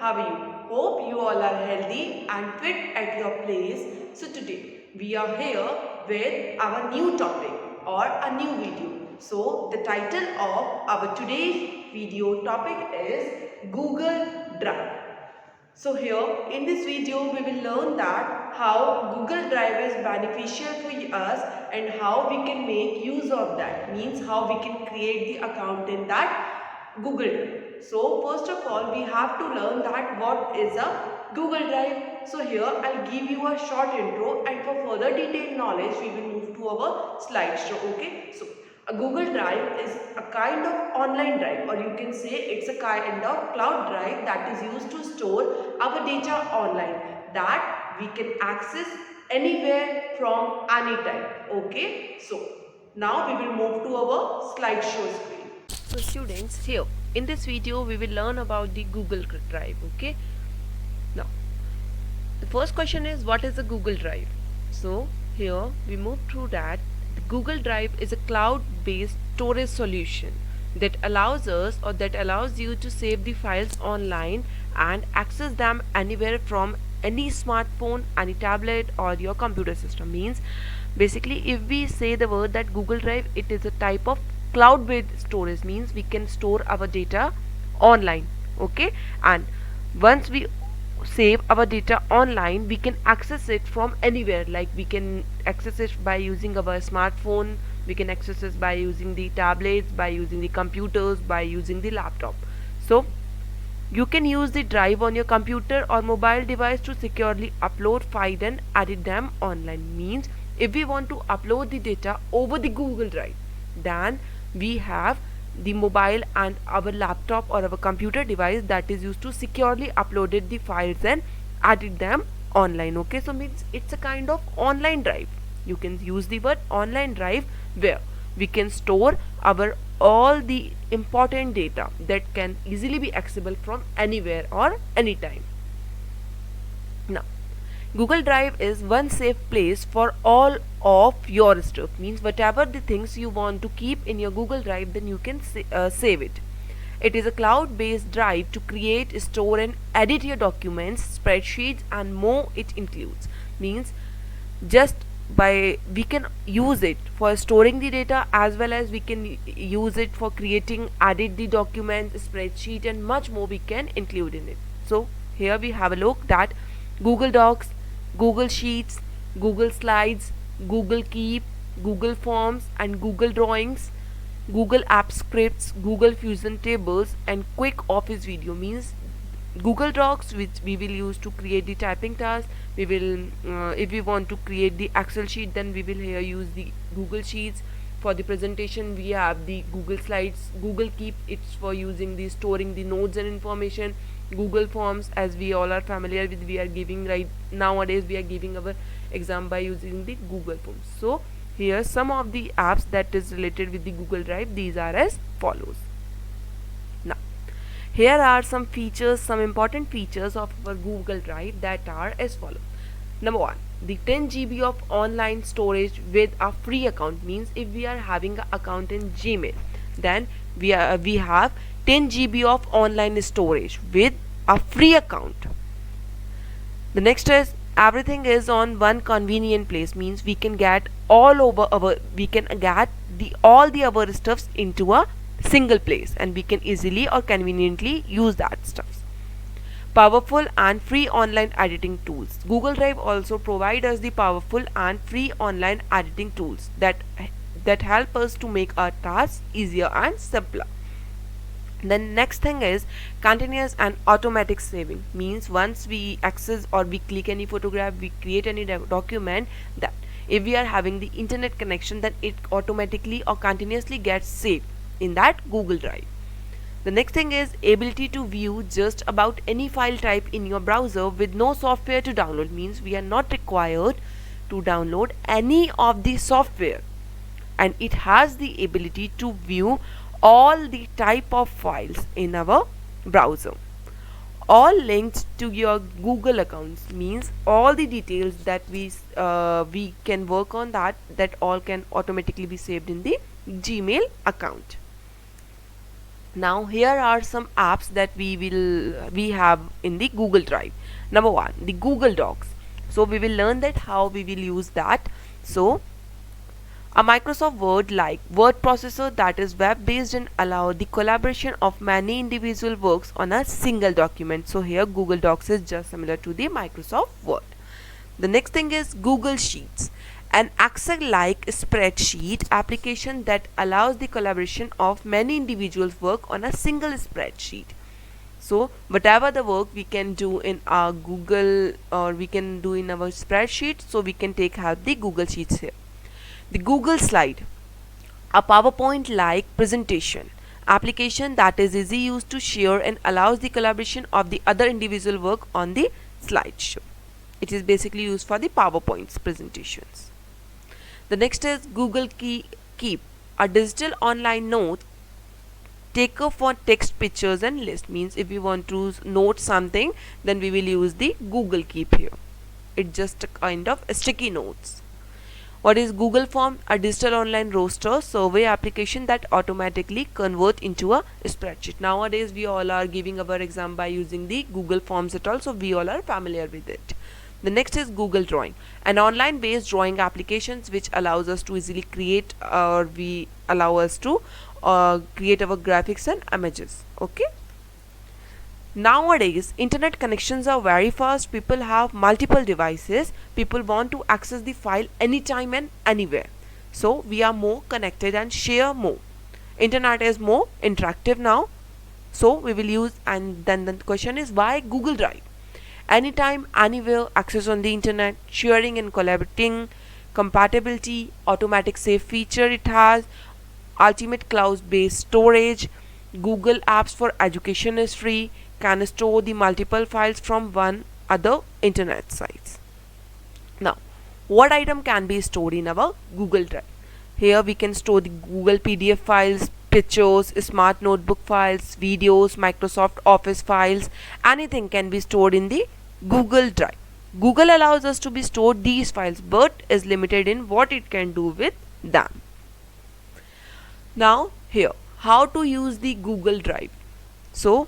how are you? Hope you all are healthy and fit at your place. So today we are here with our new topic or a new video. So the title of our today's video topic is Google Drive. So here in this video we will learn that how Google Drive is beneficial for us and how we can make use of that, means how we can create the account in that Google Drive. So first of all we have to learn that what is a Google Drive. So here I'll give you a short intro and for further detailed knowledge we will move to our slideshow. Okay, so a Google Drive is a kind of online drive, or you can say it's a kind of cloud drive that is used to store our data online that we can access anywhere from anytime. Okay, so now we will move to our slideshow screen. So students, here in this video we will learn about the Google Drive. Okay, now the first question is, what is a Google Drive? So here we move through that. The Google Drive is a cloud based storage solution that allows us, or that allows you to save the files online and access them anywhere from any smartphone, any tablet or your computer system. Means basically if we say the word that Google Drive, it is a type of cloud based storage, means we can store our data online. Okay, and once we save our data online, we can access it from anywhere. Like we can access it by using our smartphone, we can access it by using the tablets, by using the computers, by using the laptop. So you can use the drive on your computer or mobile device to securely upload files and edit them online. Means if we want to upload the data over the Google Drive, then we have the mobile and our laptop or our computer device that is used to securely uploaded the files and edit them online. Okay, so means it's a kind of online drive. You can use the word online drive where we can store our all the important data that can easily be accessible from anywhere or anytime. Now Google Drive is one safe place for all of your stuff. Means whatever the things you want to keep in your Google Drive, then you can save it. It is a cloud based drive to create, store and edit your documents, spreadsheets and more. It includes, means just by we can use it for storing the data, as well as we can use it for creating, edit the document, spreadsheet and much more we can include in it. So here we have a look that Google Docs, Google Sheets, Google Slides, Google Keep, Google Forms and Google Drawings, Google App Scripts, Google Fusion Tables and Quick Office Video. Means Google Docs, which we will use to create the typing task. We will if we want to create the Excel sheet, then we will here use the Google Sheets. For the presentation we have the Google Slides. Google Keep, it's for using the storing the notes and information. Google Forms, as we all are familiar with, we are giving right nowadays we are giving our exam by using the Google Forms. So here some of the apps that is related with the Google Drive, these are as follows. Now here are some features, some important features of our Google Drive that are as follows. Number 1, the 10 GB of online storage with a free account. Means if we are having an account in Gmail, then we have 10 GB of online storage with a free account. The next is everything is on one convenient place. Means we can get all over our, we can get the all the our stuffs into a single place and we can easily or conveniently use that stuff. Powerful and free online editing tools. Google Drive also provide us the powerful and free online editing tools that help us to make our tasks easier and simpler. The next thing is continuous and automatic saving. Means once we access or we click any photograph, we create any document, that if we are having the internet connection, then it automatically or continuously gets saved in that Google Drive. The next thing is ability to view just about any file type in your browser with no software to download. Means we are not required to download any of the software, and it has the ability to view all the type of files in our browser, all linked to your Google accounts. Means all the details that we can work on, that all can automatically be saved in the Gmail account. Now here are some apps that we have in the Google Drive. Number one, the Google Docs. So we will learn that how we will use that. So a Microsoft Word like word processor that is web based and allow the collaboration of many individual works on a single document. So here Google Docs is just similar to the Microsoft Word. The next thing is Google Sheets, an Excel-like spreadsheet application that allows the collaboration of many individuals work on a single spreadsheet. So whatever the work we can do in our Google or we can do in our spreadsheet, so we can take help the Google Sheets here. The Google Slide, a PowerPoint-like presentation application that is easy used to share and allows the collaboration of the other individual work on the slideshow. It is basically used for the PowerPoint presentations. The next is Google Keep, a digital online note taker for text, pictures and list. Means if we want to note something, then we will use the Google Keep here. It's just a kind of sticky notes. What is Google Form? A digital online roster survey application that automatically convert into a spreadsheet. Nowadays we all are giving our exam by using the Google Forms at all, so we all are familiar with it. The next is Google Drawing, an online based drawing applications which allows us to easily create or we allow us to create our graphics and images. Okay. Nowadays internet connections are very fast. People have multiple devices. People want to access the file anytime and anywhere. So we are more connected and share more. Internet is more interactive now. So we will use, and then the question is why Google Drive? Anytime, anywhere, access on the internet, sharing and collaborating, compatibility, automatic save feature it has, ultimate cloud based storage, Google Apps for education is free, can store the multiple files from one other internet sites. Now, what item can be stored in our Google Drive? Here we can store the Google PDF files, pictures, smart notebook files, videos, Microsoft Office files. Anything can be stored in the Google Drive. Google allows us to be stored these files but is limited in what it can do with them. Now here, how to use the Google Drive? So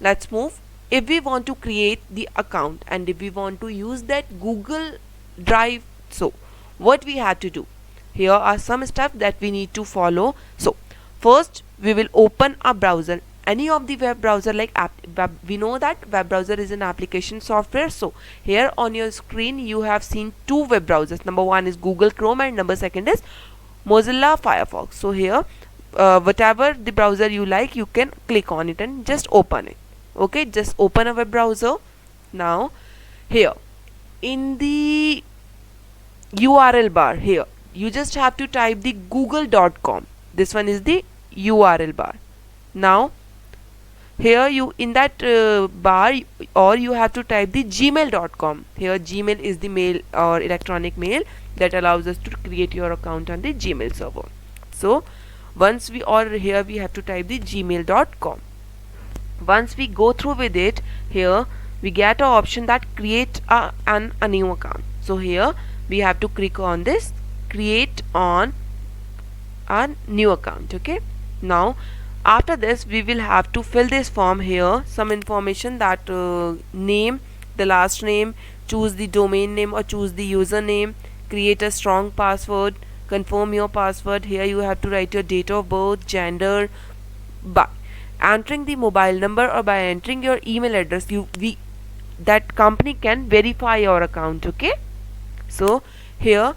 let's move. If we want to create the account and if we want to use that Google Drive, so what we have to do? Here are some steps that we need to follow. So first we will open a browser, any of the web browser like we know that web browser is an application software. So here on your screen you have seen two web browsers. Number one is Google Chrome and number second is Mozilla Firefox. So here whatever the browser you like, you can click on it and just open it. Okay, just open a web browser. Now here in the URL bar, here you just have to type the google.com. This one is the URL bar. Now here you in that bar, or you have to type the gmail.com. Here Gmail is the mail or electronic mail that allows us to create your account on the Gmail server. So once we are here, we have to type the gmail.com. Once we go through with it, here we get an option that create a new account. So here we have to click on this create on a new account. Okay, now after this we will have to fill this form. Here some information that name, the last name, choose the domain name or choose the username, create a strong password, confirm your password. Here you have to write your date of birth, gender. By entering the mobile number or by entering your email address, that company can verify your account. Okay, so here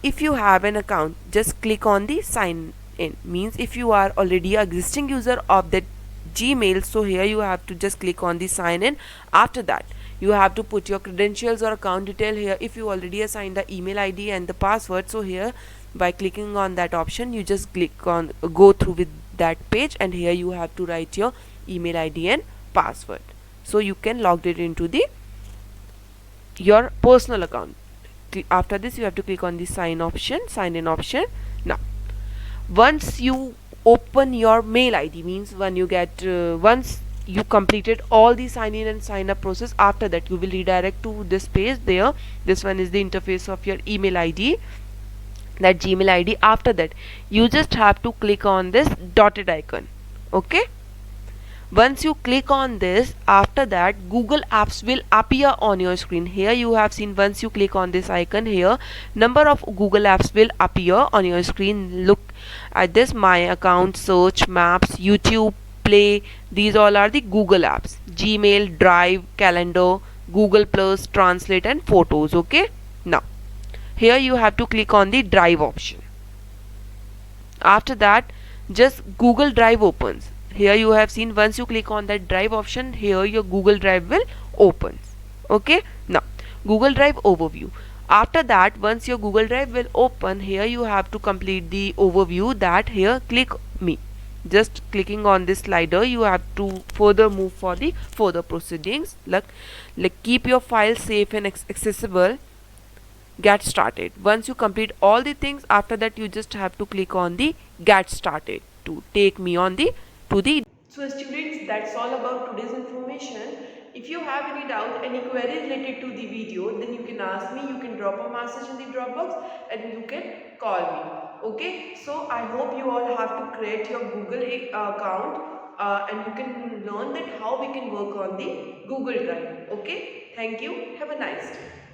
if you have an account, just click on the sign in. Means if you are already an existing user of that Gmail, so here you have to just click on the sign in. After that you have to put your credentials or account detail here. If you already assigned the email ID and the password, so here by clicking on that option you just click on go through with that page, and here you have to write your email ID and password, so you can log it into your personal account. After this you have to click on the sign in option. Now once you open your mail ID, means when you get once you completed all the sign in and sign up process, after that you will redirect to this page. There this one is the interface of your email ID. that Gmail ID. After that, you just have to click on this dotted icon. Okay, once you click on this, after that Google Apps will appear on your screen. Here you have seen, once you click on this icon here, number of Google Apps will appear on your screen. Look at this: my account, search, maps, YouTube, play. These all are the Google Apps: Gmail, Drive, Calendar, Google Plus, Translate and Photos. Okay, now here you have to click on the Drive option. After that, just Google Drive opens. Here you have seen, once you click on that Drive option, here your Google Drive will opens. Okay, now Google Drive overview. After that, once your Google Drive will open, here you have to complete the overview. That here, click me. Just clicking on this slider, you have to further move for the further proceedings, like keep your file safe and accessible, get started. Once you complete all the things, after that you just have to click on the get started to take me on the to the. So students, that's all about today's information. If you have any doubt, any query related to the video, then you can ask me, you can drop a message in the drop box and you can call me. Okay, so I hope you all have to create your Google account and you can learn that how we can work on the Google Drive. Okay, thank you. Have a nice day.